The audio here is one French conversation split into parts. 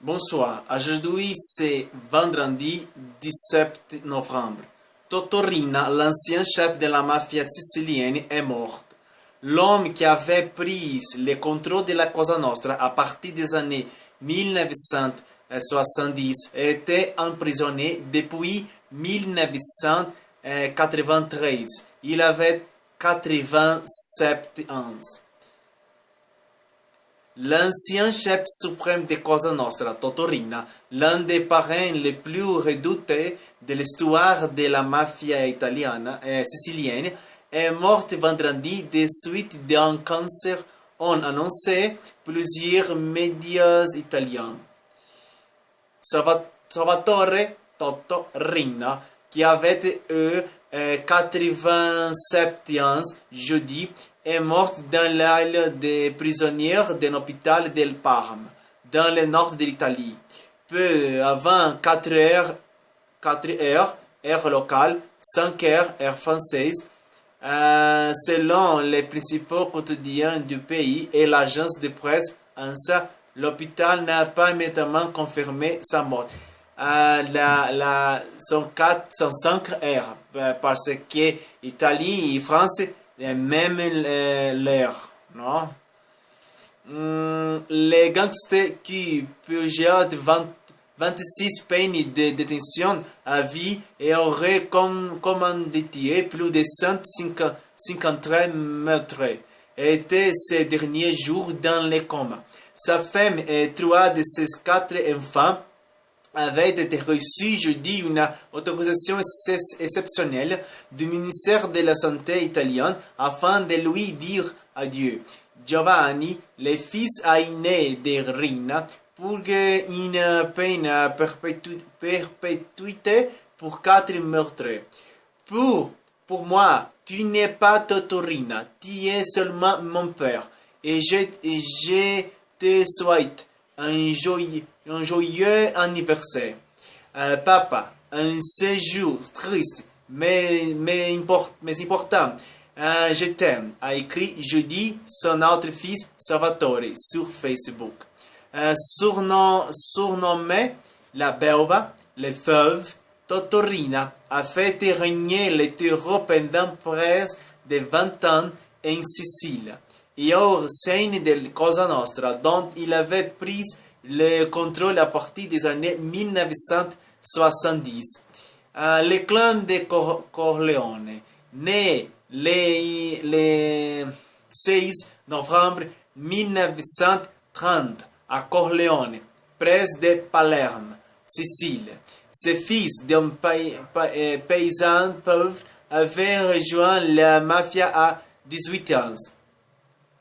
Bonsoir, aujourd'hui c'est vendredi 17 novembre. Totorina, l'ancien chef de la mafia sicilienne, est mort. L'homme qui avait pris le contrôle de la Cosa Nostra à partir des années 1970 était emprisonné depuis 1993. Il avait 87 ans. L'ancien chef suprême de Cosa Nostra, Totorina, l'un des parrains les plus redoutés de l'histoire de la mafia italienne sicilienne, est mort vendredi des suites d'un cancer, ont annoncé plusieurs médias italiens. Salvatore Totorina, qui avait eu 87 ans jeudi, est mort dans l'aile des prisonniers d'un hôpital del Parme, dans le nord de l'Italie. Peu avant 4 heures, heure locale, 5 heures, heure française, selon les principaux quotidiens du pays et l'agence de presse ANSA, l'hôpital n'a pas immédiatement confirmé sa mort. Sont 5 heures, parce que Italie et France même l'heure, non? Les gangsters qui purgeaient 26 peines de détention à vie et auraient commandité plus de 153 meurtres étaient ces derniers jours dans les comas. Sa femme et 3 de ses 4 enfants avait été reçu jeudi une autorisation exceptionnelle du ministère de la Santé italien afin de lui dire adieu. Giovanni, le fils aîné de Rina, purge une peine à perpétuité pour 4 meurtres. Pour moi, tu n'es pas Totorina, tu es seulement mon père, et je te souhaite un joyeux anniversaire. Papa, un séjour triste, mais important. Je t'aime, a écrit jeudi son autre fils Salvatore sur Facebook. Surnommé la Belva, le veuve, Totorina a fait régner le terreau pendant presque de 20 ans en Sicile et au sein de Cosa Nostra, dont il avait pris le contrôle à partir des années 1970. Le clan de Corleone, né le 16 novembre 1930 à Corleone, près de Palerme, Sicile. Ce fils d'un paysan pauvre avait rejoint la mafia à 18 ans.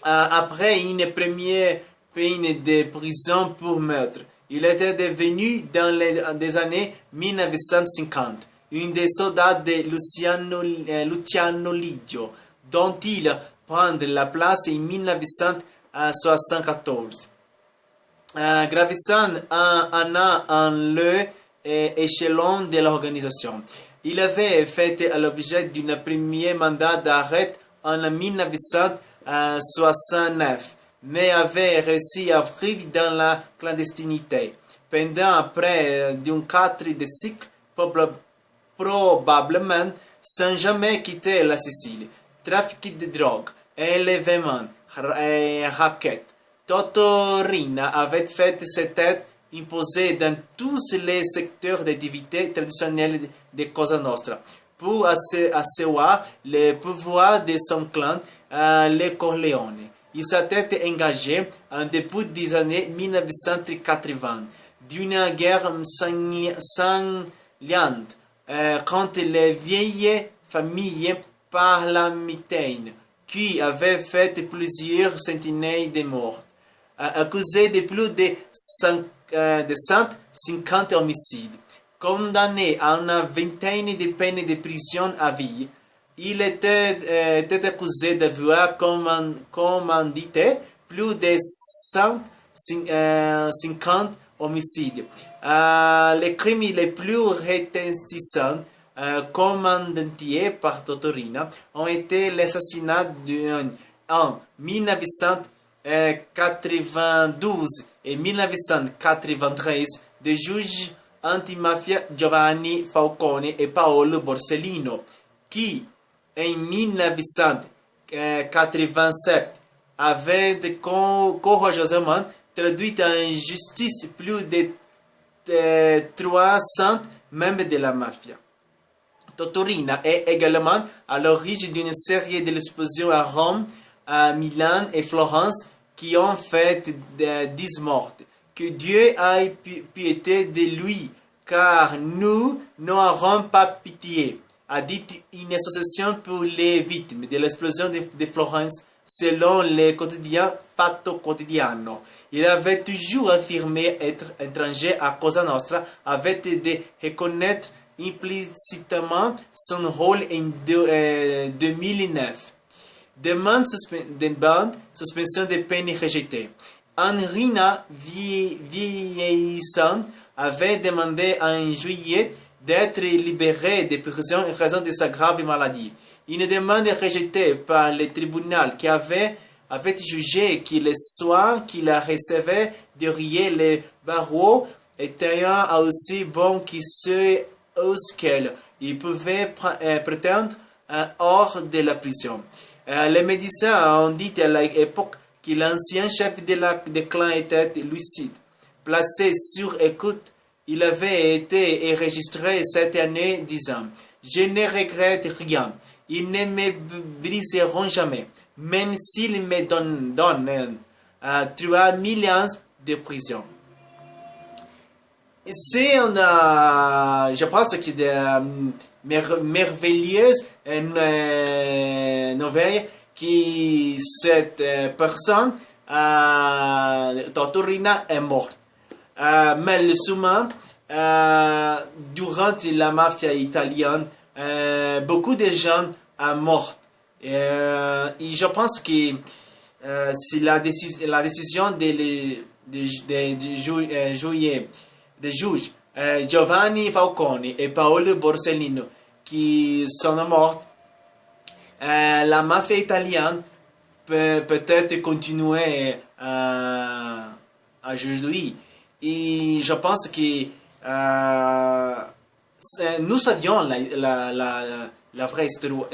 Après une première peine de prison pour meurtre, il était devenu dans les années 1950 un des soldats de Luciano Liggio, dont il prend la place en 1974. Gravissant un an en l'échelon de l'organisation. Il avait fait l'objet d'un premier mandat d'arrêt en 1969, mais avait réussi à vivre dans la clandestinité. Pendant près d'un quart de siècle, probablement sans jamais quitter la Sicile. Trafic de drogue, enlèvement, racket. Totorina avait fait ses têtes imposées dans tous les secteurs d'activité traditionnels de Cosa Nostra pour asseoir le pouvoir de son clan, les Corleone. Il s'était engagé en début des années 1980 d'une guerre sanglante contre les vieilles familles parlementaires qui avaient fait plusieurs centaines de morts, accusé de plus de 150 homicides, condamné à une vingtaine de peines de prison à vie. Il était accusé d'avoir commandité plus de 150 homicides. Les crimes les plus retentissants commandés par Totorina ont été l'assassinat en 1992 en 1993 des juges antimafia Giovanni Falcone et Paolo Borsellino, qui en 1987 avaient courageusement traduit en justice plus de 300 membres de la mafia. Totorina est également à l'origine d'une série d'explosions à Rome, à Milan et Florence qui ont fait 10 morts. Que Dieu ait pitié de lui, car nous n'aurons pas pitié, a dit une association pour les victimes de l'explosion de Florence selon le quotidien Fatto Quotidiano. Il avait toujours affirmé être étranger à Cosa Nostra, avait de reconnaître implicitement son rôle en 2009. Demande suspension de peine rejetée. Henrina vieillissante avait demandé en juillet d'être libérée de prison en raison de sa grave maladie. Une demande rejetée par le tribunal qui avait jugé que les soins qu'il recevait derrière les barreaux étaient aussi bons que ceux auxquels il pouvait prétendre hors de la prison. Les médecins ont dit à l'époque que l'ancien chef de clan était lucide. Placé sur écoute, il avait été enregistré cette année disant « Je ne regrette rien. Ils ne me briseront jamais, même s'ils me donnent 3 millions de prison. » C'est je pense que de merveilleuses nouvelles que cette personne, Totorina, est morte. Mais le souvent, durant la mafia italienne, beaucoup de gens sont morts. Et je pense que c'est la décision des juges Giovanni Falcone et Paolo Borsellino qui sont morts. La mafia italienne peut-être continuer aujourd'hui. Et je pense que nous savions la vraie histoire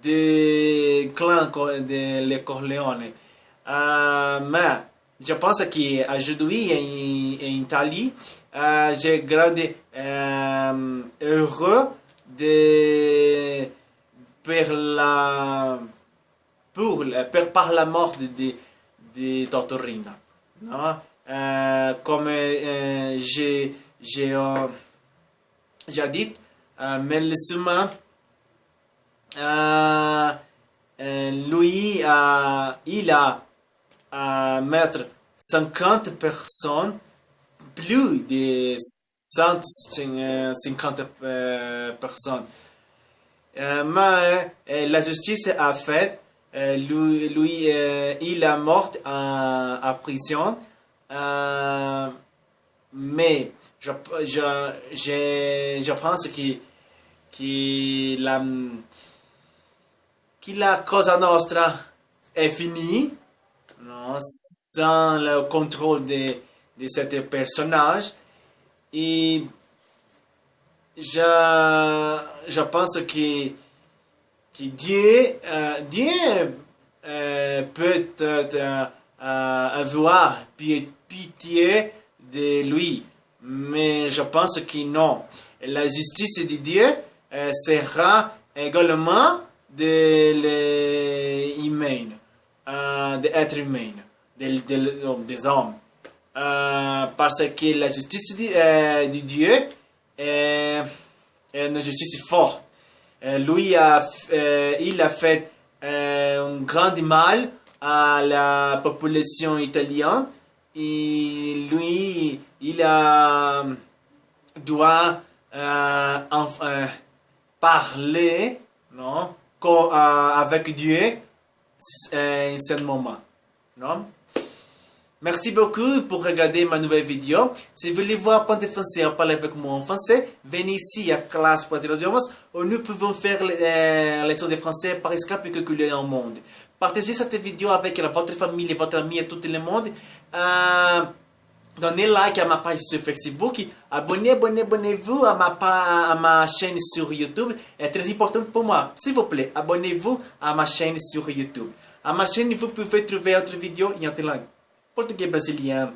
du clan de les Corleone. Mais je pense qu'aujourd'hui en Italie, j'ai grandi heureux par la mort de Totorina. Non? Comme j'ai dit, malheureusement, lui, il a mettre 50 personnes, plus de 150 personnes. Mais la justice a fait, lui il est mort en prison. Mais je pense que la Cosa Nostra est finie, non, sans le contrôle de ce personnage. Et je pense que Dieu peut avoir pitié de lui, mais je pense que non. La justice de Dieu sera également de l'humain, de l'être humain, des hommes. Parce que la justice de Dieu est une justice forte. Lui, il a fait un grand mal à la population italienne et lui, il doit parler, non, avec Dieu en ce moment. Non? Merci beaucoup pour regarder ma nouvelle vidéo. Si vous voulez voir Ponte Français parler avec moi en français, venez ici à classe.idiomas où nous pouvons faire les leçons de français par Skype et calculer en monde. Partagez cette vidéo avec votre famille, votre ami et tout le monde. Donnez like à ma page sur Facebook. Abonnez-vous à ma chaîne sur YouTube. C'est très important pour moi. S'il vous plaît, abonnez-vous à ma chaîne sur YouTube. À ma chaîne, vous pouvez trouver d'autres vidéos en autre langue. Portugais, brésilien,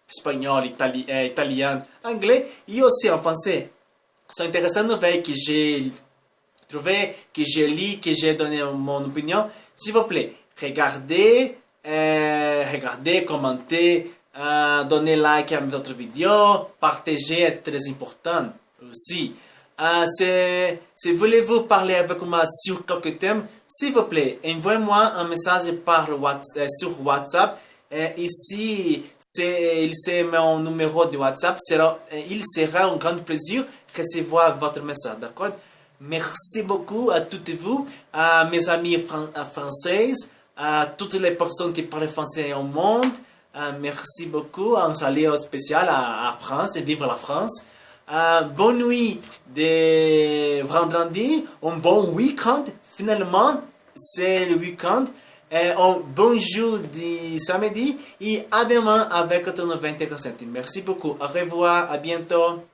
espagnol, italien, anglais et aussi en français. C'est intéressant nouvelle que j'ai trouvé, que j'ai lu, que j'ai donné mon opinion. S'il vous plaît, regardez, commentez, donnez like à votre vidéo, partagez, c'est très important aussi. Si voulez-vous parler avec moi sur quelques thèmes, s'il vous plaît, envoyez-moi un message sur WhatsApp. Ici, c'est mon numéro de WhatsApp. Il sera un grand plaisir de recevoir votre message, d'accord? Merci beaucoup à toutes vous, à mes amis françaises, à toutes les personnes qui parlent français au monde. Merci beaucoup. Un salut spécial à France et vive la France. Bonne nuit de vendredi, un bon week-end. Finalement, c'est le week-end. Un bon jour de samedi et à demain avec ton 24 centimes. Merci beaucoup. Au revoir. À bientôt.